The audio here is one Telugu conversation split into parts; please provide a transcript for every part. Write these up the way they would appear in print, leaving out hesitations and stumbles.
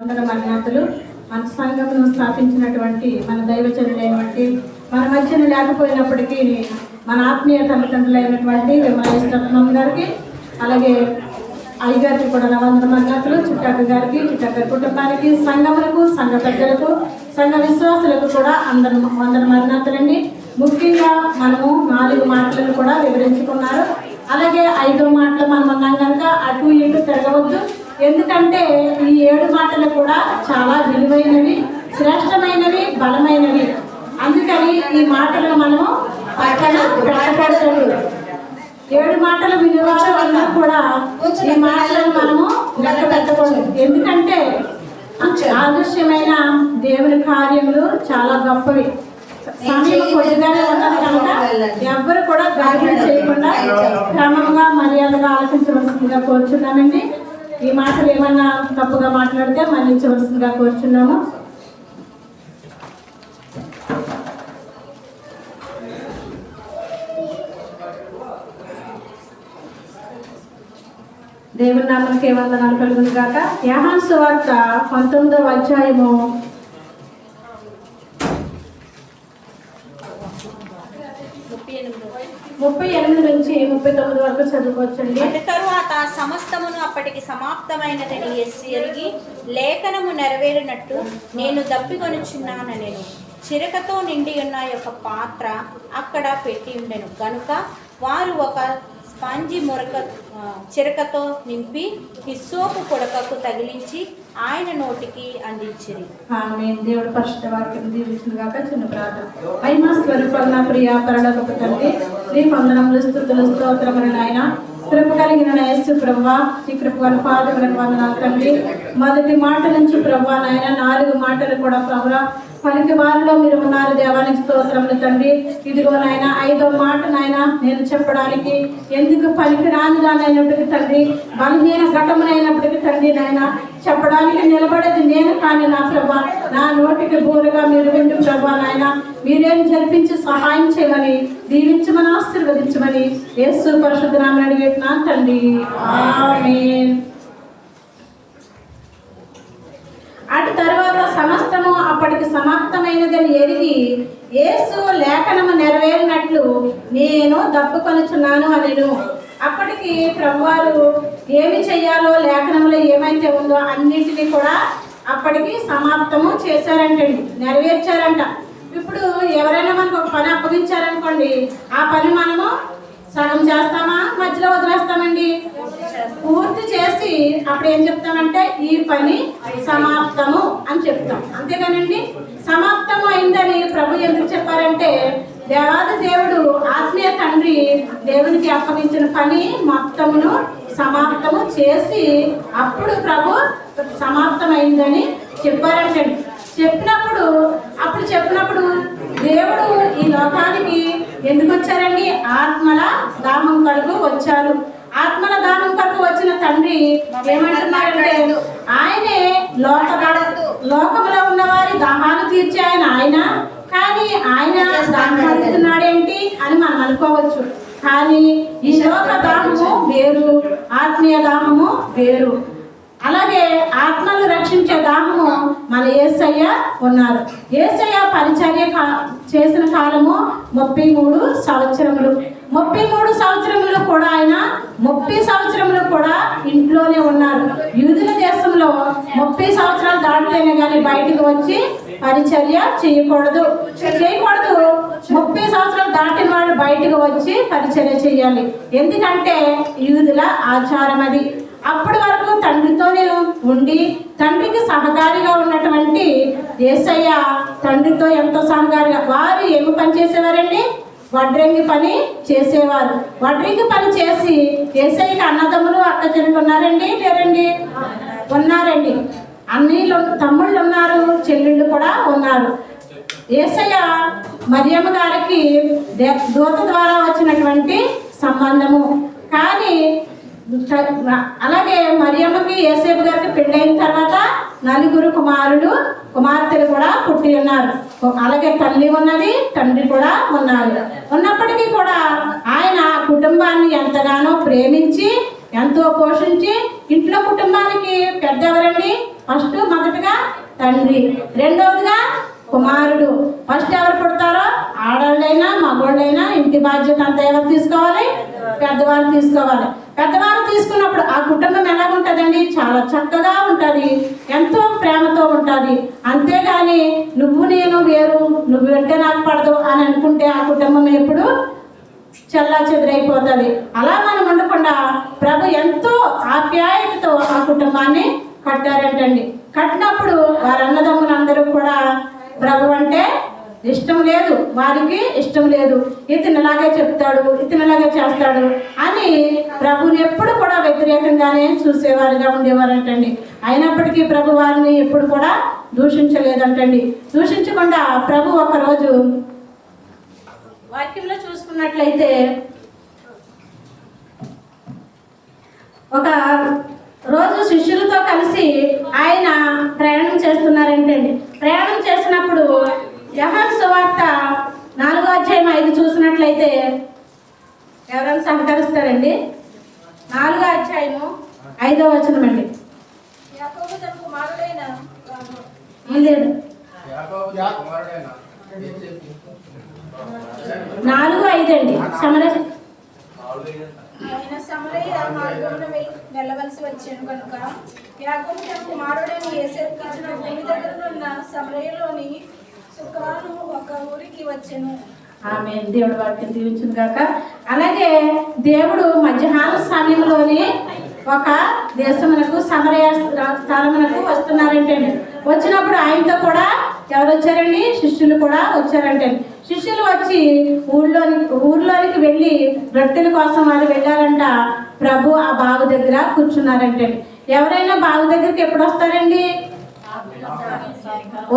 అందర మర్యాదలు మన సంఘమును స్థాపించినటువంటి మన దైవచనులైనటువంటి మన మధ్యన లేకపోయినప్పటికీ మన ఆత్మీయ తల్లిదండ్రులైనటువంటి విమలేశ్వరమ్మ గారికి, అలాగే అయ్యగారికి కూడా నవందర మర్యాదలు, చిట్టక్క గారికి, చిట్టక్క కుటుంబానికి, సంఘములకు, సంఘ పెద్దలకు, సంఘ విశ్వాసులకు కూడా వందన మర్యాదలండి. ముఖ్యంగా మనము 4 మాటలను కూడా వివరించుకున్నారు. అలాగే 5వ మాటలు మనం అన్నాం కనుక అటు ఇటు తిరగవద్దు. ఎందుకంటే ఈ 7 మాటలు కూడా చాలా విలువైనవి, శ్రేష్టమైనవి, బలమైనవి. అందుకని ఈ మాటలను మనము పక్కన పెట్టకూడదు. 7 మాటల విలువ వల్ల కూడా ఈ మాటలను మనము లెక్క పెట్టకూడదు. ఎందుకంటే ఆదృశ్యమైన దేవుని కార్యములు చాలా గొప్పవి. సమయం కొద్దిగానే ఉన్నది కనుక ఎవ్వరు కూడా గర్వం చేయకుండా క్రమంగా మర్యాదగా ఆలోచించవలసిందిగా కోరుచున్నామండి. ఈ మాటలు ఏమన్నా తప్పుగా మాట్లాడితే మన్నించవలసిందిగా కోరుచున్నాము. దేవుని నామానికి వందనాలు కలుగును గాక. యోహాను సువార్త 19వ అధ్యాయము 38 నుంచి 39 వరకు చదువుకోవచ్చండి. తరువాత సమస్తమును అప్పటికి సమాప్తమైనదని యేసు ఎరిగి, లేఖనము నెరవేరినట్టు నేను దప్పికొనుచున్నానెను. చిరకతో నిండి ఉన్న యొక్క పాత్ర అక్కడ పెట్టి ఉండెను గనుక వారు ఒక స్పాంజి చిరకతో నింపి హిస్సోపు కొడకకు తగిలించి ఆయన నోటికి అందించిరి. దేవుడు పరిశుద్ధ వాక్యం దీవించుగాక. చిన్న ప్రార్థన. మహిమా స్వరూపంగా ప్రియ పరలోకపు తండ్రి, నీ వందనములు, స్తుతులు, స్తోత్రములు నాయన. కృప కలిగిన యేసు ప్రభువా, ఈ కృపగల పాదములకు వందనాలు తండ్రి. మొదటి మాట నుంచి ప్రభువా నాయన 4 మాటలు కూడా ప్రభువా పనికి వారిలో మీరు ఉన్నారు. దేవానికి స్తోత్రములు తండ్రి. ఇదిగో నాయన 5వ మాట నాయన నేను చెప్పడానికి ఎందుకు పనికి రానిదానైనప్పటికీ తండ్రి, బలహీన ఘటమునైనప్పటికీ తండ్రి నాయన చెప్పడానికి నిలబడేది నేను కానీ నా ప్రభా, నా నోటికి బూరగా మీరు వింటూ ప్రభా నాయన మీరేం జరిపించి సహాయం చేయమని, దీవించమని, ఆశీర్వదించమని యేసు పరిశుద్ధ నామమున అడిగేటున్నాను తండ్రి. ఆమేన్. అటు తర్వాత సమస్తము అప్పటికి సమాప్తమైనదని ఎరిగి యేసు లేఖనము నెరవేరినట్లు నేను దప్పుకొనుచున్నాను అనెను. అప్పటికి ప్రభువారు ఏమి చెయ్యాలో లేఖనంలో ఏమైతే ఉందో అన్నింటినీ కూడా అప్పటికి సమాప్తము చేశారంటండి, నెరవేర్చారంట. ఇప్పుడు ఎవరైనా మనకు ఒక పని అప్పగించారనుకోండి, ఆ పని మనము సగం చేస్తామా, మధ్యలో వదిలేస్తామండి? పూర్తి చేసి అప్పుడు ఏం చెప్తామంటే ఈ పని సమాప్తము అని చెప్తాం. అంతేగానండి సమాప్తము అయిందని ప్రభు ఎందుకు చెప్పారంటే, దేవాది దేవుడు ఆత్మీయ తండ్రి దేవునికి అప్పగించిన పని మొత్తమును సమాప్తము చేసి అప్పుడు ప్రభు సమాప్తమైందని చెప్పారంటే, చెప్పినప్పుడు దేవుడు ఈ లోకానికి ఎందుకు వచ్చారండి? ఆత్మల దాహం కొరకు వచ్చారు. ఆత్మల దాహం కొరకు వచ్చిన తండ్రి ఏమంటున్నారంటే, ఆయనే లోకంలో ఉన్న వారి దాహాలు తీర్చే ఆయన కానీ ఆయన దాహమడుతున్నాడేంటి అని మనం అనుకోవచ్చు. కానీ ఈ లోక దాహము వేరు, ఆత్మీయ దాహము వేరు. అలాగే ఆత్మలు రక్షించే దాహము మన యేసయ్య ఉన్నారు. యేసయ్య పరిచర్య చేసిన కాలము 33 సంవత్సరములు. 33 సంవత్సరములు కూడా ఆయన 30 సంవత్సరములు కూడా ఇంట్లోనే ఉన్నారు. యూదుల దేశంలో 30 సంవత్సరాలు దాటితేనే కానీ బయటకు వచ్చి పరిచర్య చేయకూడదు. 30 సంవత్సరాలు దాటిన వాడు బయటకు వచ్చి పరిచర్య చేయాలి. ఎందుకంటే యూదుల ఆచారం అది. అప్పటి వరకు తండ్రితోనే ఉండి తండ్రికి సహకారిగా ఉన్నటువంటి యేసయ్య తండ్రితో ఎంతో సహకారిగా. వారు ఏమి పని చేసేవారండి? వడ్రంగి పని చేసేవారు. వడ్రంగి పని చేసి యేసయ్యకి అన్నదమ్ములు, అక్క చెల్లెలు ఉన్నారండి? లేరండి? ఉన్నారండి. అన్నయ్యలు, తమ్ముళ్ళు ఉన్నారు, చెల్లెళ్ళు కూడా ఉన్నారు. యేసయ్య మరియమ్మ గారికి దూత ద్వారా వచ్చినటువంటి సంబంధము. కానీ అలాగే మరియమ్మకి యేసేపు గారికి పెళ్ళైన తర్వాత 4 కుమార్తెలు కూడా పుట్టి ఉన్నారు. అలాగే తల్లి ఉన్నది, తండ్రి కూడా ఉన్నారు. ఉన్నప్పటికీ కూడా ఆయన కుటుంబాన్ని ఎంతగానో ప్రేమించి ఎంతో పోషించి, ఇంట్లో కుటుంబానికి పెద్ద ఎవరండి? ఫస్ట్ మొదటగా తండ్రి, రెండవదిగా కుమారుడు. ఫస్ట్ ఎవరు పుడతారో ఆడవాళ్ళైనా మగవాళ్ళైనా ఇంటి బాధ్యత అంతా ఎవరు తీసుకోవాలి? పెద్దవారు తీసుకోవాలి. పెద్దవారు తీసుకున్నప్పుడు ఆ కుటుంబం ఎలా ఉంటుందండి? చాలా చక్కగా ఉంటుంది, ఎంతో ప్రేమతో ఉంటుంది. అంతేగాని నువ్వు నేను వేరు, నువ్వు అంటే నాకు పడదు అని అనుకుంటే ఆ కుటుంబం ఎప్పుడు చల్లా చెదురైపోతుంది. అలా మనం ఉండకుండా ప్రభు ఎంతో ఆప్యాయతతో ఆ కుటుంబాన్ని కట్టారంటండి. కట్టినప్పుడు వారి అన్నదమ్ములందరూ కూడా ప్రభు అంటే ఇష్టం లేదు, వారికి ఇష్టం లేదు, ఇతను ఇలాగే చెప్తాడు, ఇతను ఇలాగే చేస్తాడు అని ప్రభుని ఎప్పుడు కూడా వ్యతిరేకంగానే చూసేవారుగా ఉండేవారంటండి. అయినప్పటికీ ప్రభు వారిని ఎప్పుడు కూడా దూషించలేదంటండి. దూషించకుండా ప్రభు ఒకరోజు వాక్యంలో చూసుకున్నట్లయితే ఒక రోజు శిష్యులతో కలిసి ఆయన ప్రయాణం చేస్తున్నారంటండి. ప్రయాణం చేసినప్పుడు యోహాను సువార్త 4వ అధ్యాయం 5 చూసినట్లయితే ఎవరైనా సహకరిస్తారండి? 4వ అధ్యాయము 5వ వచనం అండి. లేదు, 4:5 అండి. ఆయన సమరయ మార్గమున వెళ్ళవలసి వచ్చాను కనుక యాకోబు తన కుమారుడైన యోసేపుకు ఇచ్చిన భూమి దగ్గరనున్న సమరయలోని సుకాను ఒక ఊరికి వచ్చాను. ఆమె దేవుడు వాక్యం దీవించును గాక. అలాగే దేవుడు మధ్యాహ్న సమయంలోని ఒక దేశమునకు సమరయ స్థలమునకు వస్తున్నారంటండి. వచ్చినప్పుడు ఆయనతో కూడా ఎవరు వచ్చారండి? శిష్యులు కూడా వచ్చారంటండి. శిష్యులు వచ్చి ఊర్లోనికి వెళ్ళి రొట్టెల కోసం వారు వెళ్ళారంట. ప్రభు ఆ బావి దగ్గర కూర్చున్నారంటండి. ఎవరైనా బావి దగ్గరికి ఎప్పుడు వస్తారండి?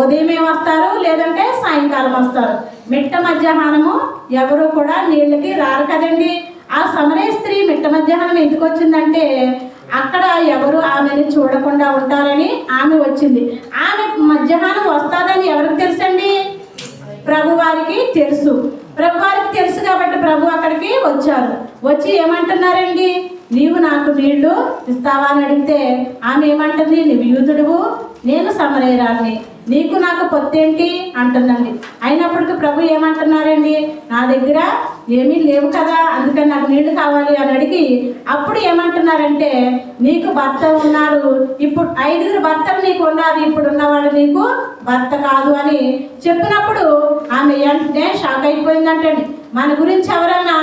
ఉదయమే వస్తారు, లేదంటే సాయంకాలం వస్తారు. మిట్ట మధ్యాహ్నము ఎవరు కూడా నీళ్ళకి రారు కదండి. ఆ సమరయ స్త్రీ మిట్ట మధ్యాహ్నం ఎందుకు వచ్చిందంటే అక్కడ ఎవరు ఆమెను చూడకుండా ఉంటారని ఆమె వచ్చింది. ఆమె మధ్యాహ్నం వస్తాదని ఎవరికి తెలుసండి? ప్రభు వారికి తెలుసు. ప్రభు వారికి తెలుసు కాబట్టి ప్రభు అక్కడికి వచ్చారు. వచ్చి ఏమంటున్నారండి? నీవు నాకు నీళ్లు ఇస్తావా అని అడిగితే ఆమె ఏమంటుంది? నీవు యూదుడువు, నేను సమరయురాలిని, నీకు నాకు పొత్తేంటి అంటుందండి. అయినప్పటికీ ప్రభు ఏమంటున్నారండి? నా దగ్గర ఏమీ లేవు కదా, అందుకని నాకు నీళ్లు కావాలి అని అడిగి అప్పుడు ఏమంటున్నారంటే నీకు భర్త ఉన్నారు, ఇప్పుడు 5 భర్తలు నీకు ఉన్నారు, ఇప్పుడు ఉన్నవాడు నీకు భర్త కాదు అని చెప్పినప్పుడు ఆమె వెంటనే షాక్ అయిపోయిందంటండి. మన గురించి ఎవరన్నా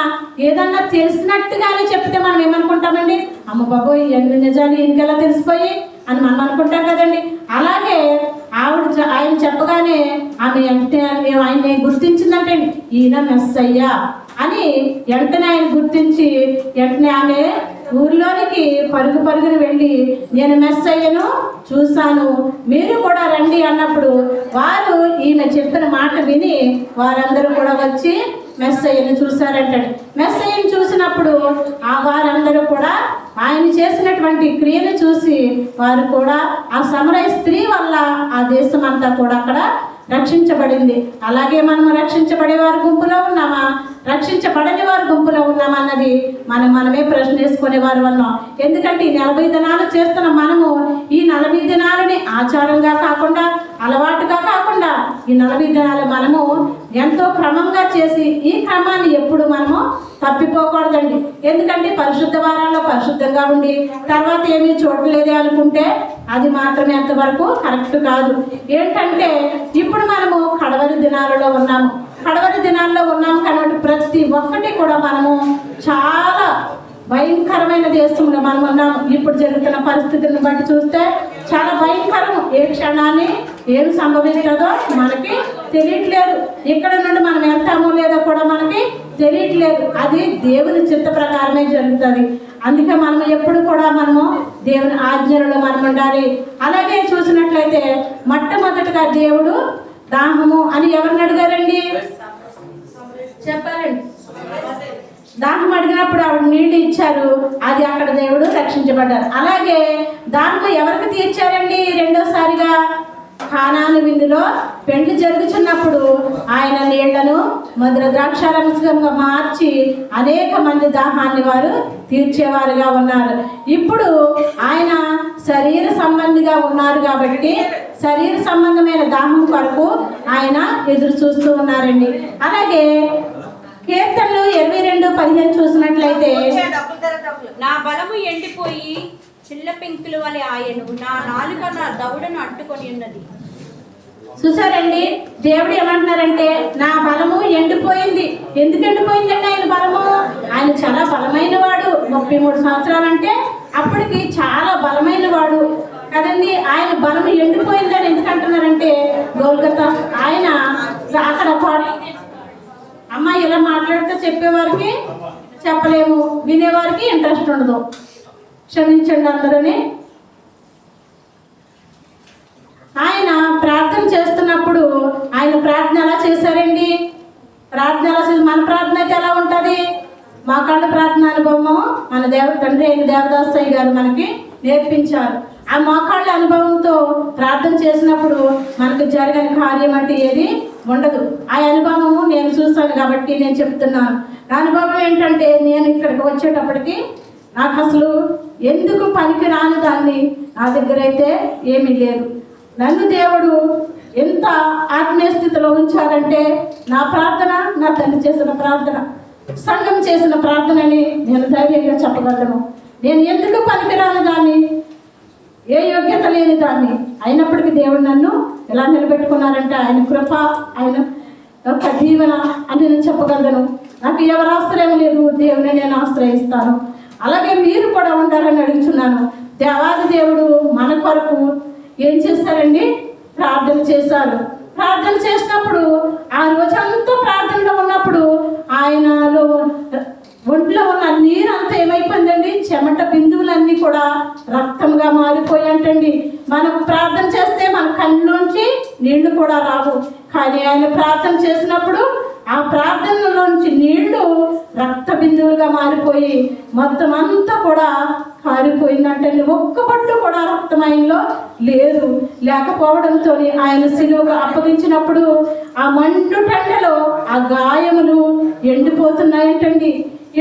ఏదన్నా తెలిసినట్టుగానే చెప్తే మనం ఏమనుకుంటామండి? అమ్మ బాబోయ్ ఎన్ని నిజాలు ఇంకెలా తెలిసిపోయి అని మనం అనుకుంటాం కదండి. అలాగే ఆయన చెప్పగానే ఆమె వెంటనే ఆయన్ని గుర్తించిందంటే ఈయన మెస్సయ్యా అని వెంటనే ఆయన గుర్తించి వెంటనే ఆమె ఊరిలోనికి పరుగున వెళ్ళి నేను మెస్సయ్యను చూశాను, మీరు కూడా రండి అన్నప్పుడు వారు ఈమె చెప్పిన మాట విని వారందరూ కూడా వచ్చి మెస్సయ్యను చూశారంటండి. మెస్సయ్యను చూసినప్పుడు ఆ వారందరూ కూడా ఆయన చేసినటువంటి క్రియను చూసి వారు కూడా ఆ సమరయ స్త్రీ వల్ల ఆ దేశం అంతా కూడా అక్కడ రక్షించబడింది. అలాగే మనము రక్షించబడే వారి గుంపులో ఉన్నామా, రక్షించబడని వారి గుంపులో ఉన్నామా అన్నది మనమే ప్రశ్న వేసుకునే వారు ఉన్నాం. ఎందుకంటే ఈ 40 దినాలు చేస్తున్న మనము ఈ 40 దినాలని ఆచారంగా కాకుండా, అలవాటుగా కాకుండా ఈ 40 దినాలు మనము ఎంతో క్రమంగా చేసి ఈ క్రమాన్ని ఎప్పుడు మనము తప్పిపోకూడదండి. ఎందుకంటే పరిశుద్ధ వారాల్లో పరిశుద్ధంగా ఉండి తర్వాత ఏమీ చూడలేదే అనుకుంటే అది మాత్రమే అంతవరకు కరెక్ట్ కాదు. ఏంటంటే ఇప్పుడు మనము కడవరి దినాలలో ఉన్నాము. కడవరి దినాల్లో ఉన్నాము కాబట్టి ప్రతి ఒక్కటి కూడా మనము చాలా భయంకరమైన దేశంలో మనం ఉన్నాము. ఇప్పుడు జరుగుతున్న పరిస్థితులను బట్టి చూస్తే చాలా భయంకరం. ఏ క్షణాన్ని ఏం సంభవిస్తుందో మనకి తెలియట్లేదు. ఇక్కడ నుండి మనం వెళ్తామో లేదో కూడా మనకి తెలియట్లేదు. అది దేవుని చిత్త ప్రకారమే జరుగుతుంది. అందుకే మనం ఎప్పుడు కూడా మనము దేవుని ఆజ్ఞలలో మనం ఉండాలి. అలాగే చూసినట్లయితే మొట్టమొదటిగా దేవుడు దాహము అని ఎవరిని అడిగారండి? చెప్పారండి. దాహం అడిగినప్పుడు ఆవిడ నీళ్లు ఇచ్చారు, అది అక్కడ దేవుడు రక్షించబడ్డారు. అలాగే దాహం ఎవరికి తీర్చారండి? రెండోసారిగా కానాను విందులో పెండ్లి జరుగుతున్నప్పుడు ఆయన నీళ్లను మధుర ద్రాక్షారసంగా మార్చి అనేక మంది దాహాన్ని వారు తీర్చేవారుగా ఉన్నారు. ఇప్పుడు ఆయన శరీర సంబంధిగా ఉన్నారు కాబట్టి శరీర సంబంధమైన దాహం కొరకు ఆయన ఎదురు చూస్తూ ఉన్నారండి. అలాగే కీర్తనలు 22:15 చూసినట్లయితే, నా బలము ఎండిపోయి చిల్ల పెంకులు వలె ఆయను, నా నాలుక నా దవడను అట్టుకొని ఉన్నది. చూసారండి, దేవుడు ఏమంటున్నారంటే నా బలము ఎండిపోయింది. ఎందుకు ఎండిపోయిందండి ఆయన బలము? ఆయన చాలా బలమైన వాడు. 33 సంవత్సరాలు అంటే అప్పటికి చాలా బలమైన వాడు కదండి. ఆయన బలము ఎండిపోయిందని ఎందుకు అంటున్నారంటే, గోల్గొతా ఆయన అక్కడ అమ్మ ఇలా మాట్లాడితే చెప్పేవారికి చెప్పలేము, వినేవారికి ఇంట్రెస్ట్ ఉండదు. క్షమించండి అందరూని. ఆయన ప్రార్థన చేస్తున్నప్పుడు ఆయన ప్రార్థన ఎలా చేశారండి? ప్రార్థన ఎలా చేసి మన ప్రార్థన అయితే ఎలా ఉంటుంది? మోకాళ్ళ ప్రార్థన అనుభవము మన తండ్రి అయిన దేవదాసయ్య గారు మనకి నేర్పించారు. ఆ మోకాళ్ళ అనుభవంతో ప్రార్థన చేసినప్పుడు మనకు జరగని కార్యం అంటే ఏది ఉండదు. ఆ అనుభవము నేను చూస్తాను కాబట్టి నేను చెప్తున్నాను. నా అనుభవం ఏంటంటే, నేను ఇక్కడికి వచ్చేటప్పటికి నాకు అసలు ఎందుకు పనికి రాని దాన్ని నా దగ్గర అయితే ఏమీ లేదు. నన్ను దేవుడు ఎంత ఆత్మీయ స్థితిలో ఉంచారంటే, నా ప్రార్థన నా తండ్రి చేసిన ప్రార్థన, సంఘం చేసిన ప్రార్థనని నేను ధైర్యంగా చెప్పగలను. నేను ఎందుకు పనికిరాని దాన్ని, ఏ యోగ్యత లేని దాన్ని, అయినప్పటికీ దేవుడు నన్ను ఎలా నిలబెట్టుకున్నారంటే ఆయన కృప, ఆయన యొక్క దీవెన అని నేను చెప్పగలను. నాకు ఎవరు ఆశ్రయం లేదు, దేవుని నేను ఆశ్రయిస్తాను. అలాగే మీరు కూడా ఉండాలని అడుగుతున్నాను. దేవాది దేవుడు మన కొరకు ఏం చేశారండి? ప్రార్థన చేశారు. ప్రార్థన చేసినప్పుడు ఆ రోజంతా ప్రార్థనలో ఉన్నప్పుడు ఆయనలో ఒంట్లో ఉన్న నీరంతా ఏమైపోయిందండి? చెమట బిందువులన్నీ కూడా రక్తంగా మారిపోయాయంటండి. మనం ప్రార్థన చేస్తే మన కళ్ళలోంచి నీళ్లు కూడా రావు, కానీ ఆయన ప్రార్థన చేసినప్పుడు ఆ ప్రార్థనలోంచి నీళ్లు రక్త బిందువులుగా మారిపోయి మొత్తం అంతా కూడా కారిపోయిందంటండి. ఒక్క పట్టు కూడా రక్తం ఆయనలో లేదు. లేకపోవడంతో ఆయన శిలువకు అప్పగించినప్పుడు ఆ మండు టెండలో ఆ గాయములు ఎండిపోతున్నాయంటండి.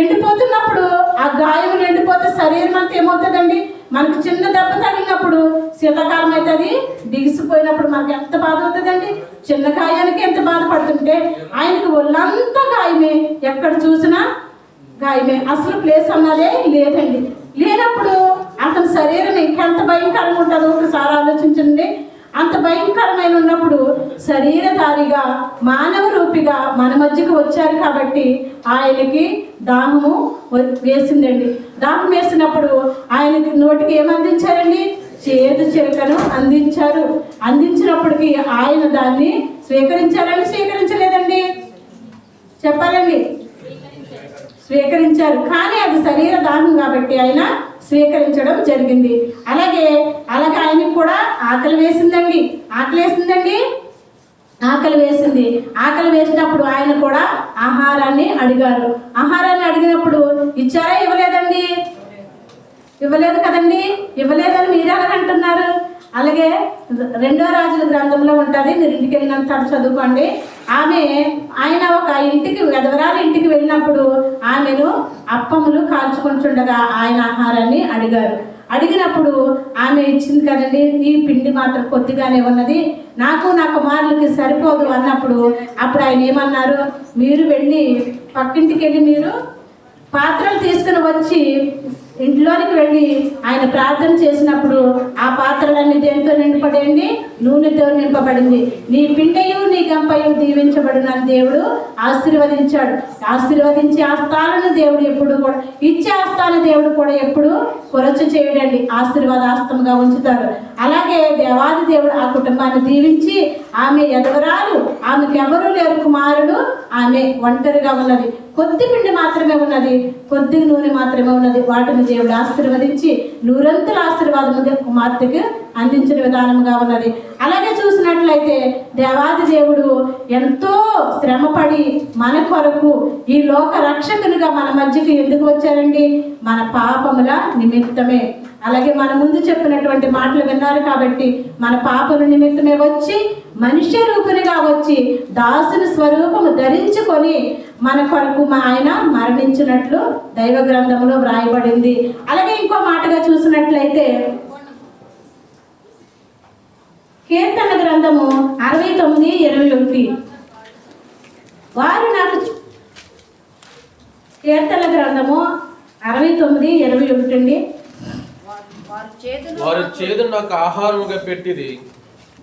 ఎండిపోతున్నప్పుడు ఆ గాయములు ఎండిపోతే శరీరం అంతా ఏమవుతుందండి? మనకు చిన్న దెబ్బ తగిలినప్పుడు శీతాకాలం అయితే అది బిగిసిపోయినప్పుడు మనకి ఎంత బాధ అవుతుందండి? చిన్న గాయానికి ఎంత బాధపడుతుంటే ఆయనకు ఒళ్ళంతా గాయమే, ఎక్కడ చూసినా గాయమే, అసలు ప్లేస్ అన్నదే లేదండి. లేనప్పుడు అతని శరీరం ఇంకెంత భయంకరంగా ఉంటుందో ఒకసారి ఆలోచించండి. అంత భయంకరమైన ఉన్నప్పుడు శరీరధారిగా మానవ రూపిగా మన మధ్యకు వచ్చారు కాబట్టి ఆయనకి దాహము వేసిందండి. దాహం వేసినప్పుడు ఆయనకి నోటికి ఏమందించారండి? చేదు చిరకను అందించారు. అందించినప్పటికీ ఆయన దాన్ని స్వీకరించారండి, స్వీకరించలేదండి? చెప్పాలండి. స్వీకరించారు, కానీ అది శరీర దాహం కాబట్టి ఆయన స్వీకరించడం జరిగింది. అలాగే ఆయనకు కూడా ఆకలి వేసిందండి. ఆకలి వేసింది. ఆకలి వేసినప్పుడు ఆయన కూడా ఆహారాన్ని అడిగారు. ఆహారాన్ని అడిగినప్పుడు ఇచ్చారా? ఇవ్వలేదండి. ఇవ్వలేదు కదండి. ఇవ్వలేదని మీరు ఎలాగంటున్నారు? అలాగే 2వ రాజుల గ్రంథంలో ఉంటుంది, మీరు ఇంటికి వెళ్ళినంత చదువుకోండి. ఆయన ఒక ఇంటికి, విధవరాలి ఇంటికి వెళ్ళినప్పుడు ఆమెను అప్పములు కాల్చుకుంటుండగా ఆయన ఆహారాన్ని అడిగారు. అడిగినప్పుడు ఆమె ఇచ్చింది కదండి, ఈ పిండి మాత్రం కొద్దిగానే ఉన్నది, నాకు నా కుమారులకి సరిపోదు అన్నప్పుడు అప్పుడు ఆయన ఏమన్నారు? మీరు వెళ్ళి పక్కింటికి వెళ్ళి మీరు పాత్రలు తీసుకుని వచ్చి ఇంట్లోనికి వెళ్ళి ఆయన ప్రార్థన చేసినప్పుడు ఆ పాత్రలన్నీ దేంతో నింపబడింది? నూనెతో నింపబడింది. నీ పిండయు నీ గంపయు దీవించబడిన దేవుడు ఆశీర్వదించాడు. ఆశీర్వదించి ఆస్థాలను దేవుడు ఎప్పుడు కూడా ఇచ్చే ఆస్థాన దేవుడు కూడా ఎప్పుడు కొరచ చేయడండి, ఆశీర్వాదాస్తంగా ఉంచుతారు. అలాగే దేవాది దేవుడు ఆ కుటుంబాన్ని దీవించి, ఆమె ఎదవరాలు, ఆమెకు ఎవరూ లేరు కుమారుడు, ఆమె ఒంటరిగా ఉన్నది, కొద్ది పిండి మాత్రమే ఉన్నది, కొద్ది నూనె మాత్రమే ఉన్నది. వాటిని దేవుడు ఆశీర్వదించి నూరంతుల ఆశీర్వాదము కుమార్తెకు అందించిన విధానంగా ఉన్నది. అలాగే చూసినట్లయితే దేవాది దేవుడు ఎంతో శ్రమపడి మన కొరకు ఈ లోక రక్షకునిగా మన మధ్యకి ఎందుకు వచ్చారండి? మన పాపముల నిమిత్తమే. అలాగే మన ముందు చెప్పినటువంటి మాటలు విన్నారు కాబట్టి మన పాపల నిమిత్తమే వచ్చి మనుష్య రూపునిగా వచ్చి దాసుని స్వరూపము ధరించుకొని మన కొరకు ఆయన మరణించినట్లు దైవ గ్రంథంలో వ్రాయబడింది. అలాగే ఇంకో మాటగా చూసినట్లయితే కీర్తన గ్రంథము 69:21 వారు నాకు కీర్తన గ్రంథము 69:21 అండి. వారు చేదు నాకు ఆహారముగా పెట్టిది,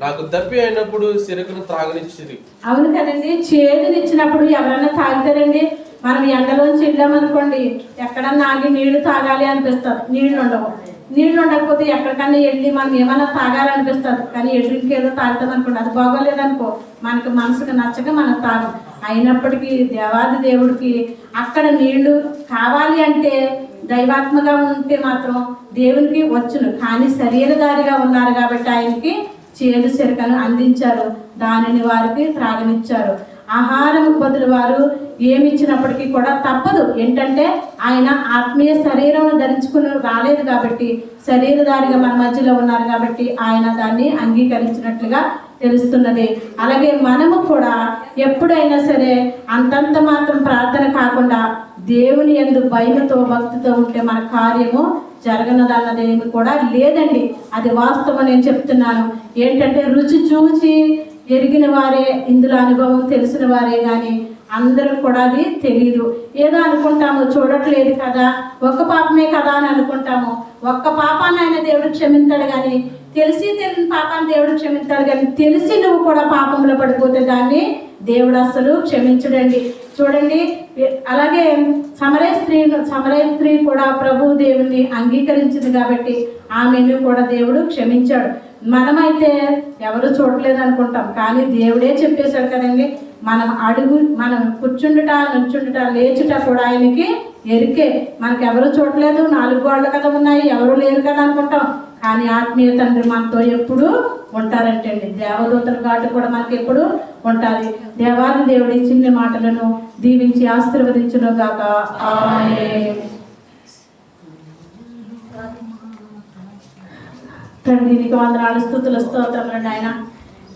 నాకు దప్పి అయినప్పుడు సిరకును త్రాగనిచ్చిది. అవును కదండి, చేదునిచ్చినప్పుడు ఎవరన్నా తాగుతారండి? మనం ఎండలోంచి వెళ్ళామనుకోండి, ఎక్కడన్నా ఆగి నీళ్లు తాగాలి అనిపిస్తుంది, నీళ్లు ఉండవు. నీళ్లు ఉండకపోతే ఎక్కడికన్నా వెళ్ళి మనం ఏమైనా తాగాలనిపిస్తుంది, కానీ ఎదురుకి ఏదో తాగుతాం అనుకోండి, అది బాగోలేదనుకో మనకు మనసుకు నచ్చక మనం తాగం. అయినప్పటికీ దేవాది దేవుడికి అక్కడ నీళ్లు కావాలి అంటే దైవాత్మగా ఉంటే మాత్రం దేవునికి వచ్చును, కానీ శరీరధారిగా ఉన్నారు కాబట్టి ఆయనకి చేదు చెరకను అందించారు, దానిని వారికి త్రాగనిచ్చారు. ఆహారం బదులు వారు ఏమిచ్చినప్పటికీ కూడా తప్పదు. ఏంటంటే ఆయన ఆత్మీయ శరీరం ధరించుకుని రాలేదు కాబట్టి, శరీరధారిగా మన మధ్యలో ఉన్నారు కాబట్టి ఆయన దాన్ని అంగీకరించినట్లుగా తెలుస్తున్నది. అలాగే మనము కూడా ఎప్పుడైనా సరే అంతంత మాత్రం ప్రార్థన కాకుండా దేవుని యందు భయముతో భక్తితో ఉంటే మన కార్యము జరగనదన్నదేమి కూడా లేదండి. అది వాస్తవం నేను చెప్తున్నాను. ఏంటంటే రుచి చూచి ఎరిగిన వారే ఇందులో అనుభవం తెలిసిన వారే కానీ అందరూ కూడా అది తెలియదు. ఏదో అనుకుంటాము, చూడట్లేదు కదా, ఒక్క పాపమే కదా అని అనుకుంటాము. ఒక్క పాపాన్ని ఆయన దేవుడు క్షమించాడు, కానీ తెలిసి తెలియని పాపాన్ని దేవుడు క్షమించాడు, కానీ తెలిసి నువ్వు కూడా పాపంలో పడిపోతే దాన్ని దేవుడు అసలు క్షమించడండి. చూడండి, అలాగే సమరయ స్త్రీ కూడా ప్రభు దేవుని అంగీకరించింది కాబట్టి ఆమెను కూడా దేవుడు క్షమించాడు. మనమైతే ఎవరు చూడలేదు అనుకుంటాం, కానీ దేవుడే చెప్పేశాడు కదండి. మనం కూర్చుండుట, నుంచుండుట, లేచుట కూడా ఆయనకి ఎరికే. మనకు ఎవరు చూడలేదు, 4 గోడలు కదా ఉన్నాయి, ఎవరు లేరు కదా అనుకుంటాం, కానీ ఆత్మీయ తండ్రి మనతో ఎప్పుడు ఉంటారంటే అండి. దేవదూతల గాటు కూడా మనకి ఎప్పుడు ఉంటుంది. దేవాది దేవుడి చిన్న మాటలను దీవించి ఆశీర్వదించును గాక. ఆమేన్. తండ్రి నీకు వందనాలు, స్తుతులు, స్తోత్రములు నాయన.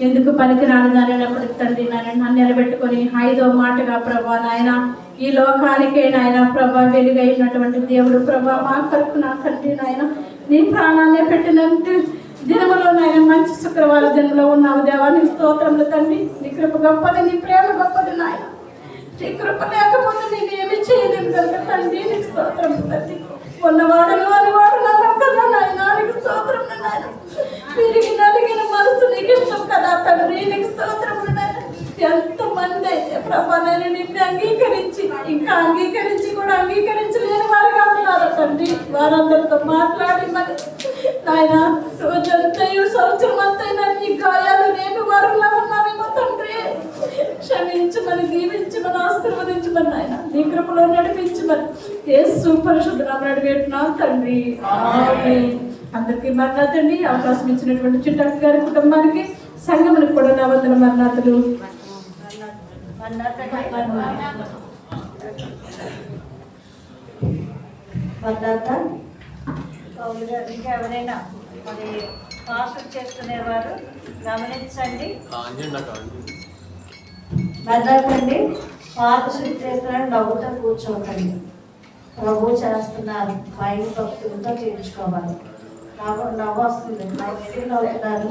ఎందుకు పనికిరాని దానినప్పటికి తండ్రి నన్ను నిలబెట్టుకొని 5వ మాటగా ప్రభా నాయన ఈ లోకానికే నాయన ప్రభా వెలుగైనటువంటి దేవుడు ప్రభా మా కొరకు నా తండ్రి నాయన నీ ప్రాణాన్ని పెట్టినట్టు దినములో నాయన మంచి శుక్రవార దినంలో ఉన్నావు దేవా. నీ స్తోత్రములు తండ్రి. నీ కృప గొప్పది, నీ ప్రేమ గొప్పది నాయన. నీ కృప లేకపోతే నేను ఏమి చేయలేను కనుక తండ్రి నీకు స్తోత్రములు తండ్రి. ఉన్నవాడును అనేవాడు నాకు కదా నాయన, నీకు స్తోత్రములు నాయన. విరిగి నలిగిన మనసు నీకు ఇష్టం కదా తండ్రి, నీకు స్తోత్రములు నాయన. ఎంతమంది అయితే ప్రభా నేను నిన్ను అంగీకరించి ఇంకా అంగీకరించి కూడా అంగీకరించలేని వారుగా ఉన్నారు తండ్రి. వారందరితో మాట్లాడి మరి నాయన రోజంతయు సంవత్సరం అంతైనా నీ గాయాలు రేపు వారులా ఉన్నామేమో తండ్రి. క్షమించమని, దీవించమని, ఆశీర్వదించమని నాయన నీ కృపలో నడిపించమని యేసు పరిశుద్ధ నామమున అడిగేస్తున్నాను తండ్రి. ఆమేన్. అందరికీ మరణాతండి. అవకాశం ఇచ్చినటువంటి చిట్టక్క గారి కుటుంబానికి, సంఘమునికి కూడా నా వందన మరణాతులు. ఇంకా ఎవరైనా మరి పాస్వర్డ్ చేసుకునేవారు గమనించండి. మెదకండి, పాత శుద్ధి చేస్తున్నారని నవ్వుతో కూర్చోకండి. ప్రభు చేస్తున్నారు, భయం భక్తులతో చేయించుకోవాలి. నవ్వు వస్తుంది, నవ్వుతున్నారు.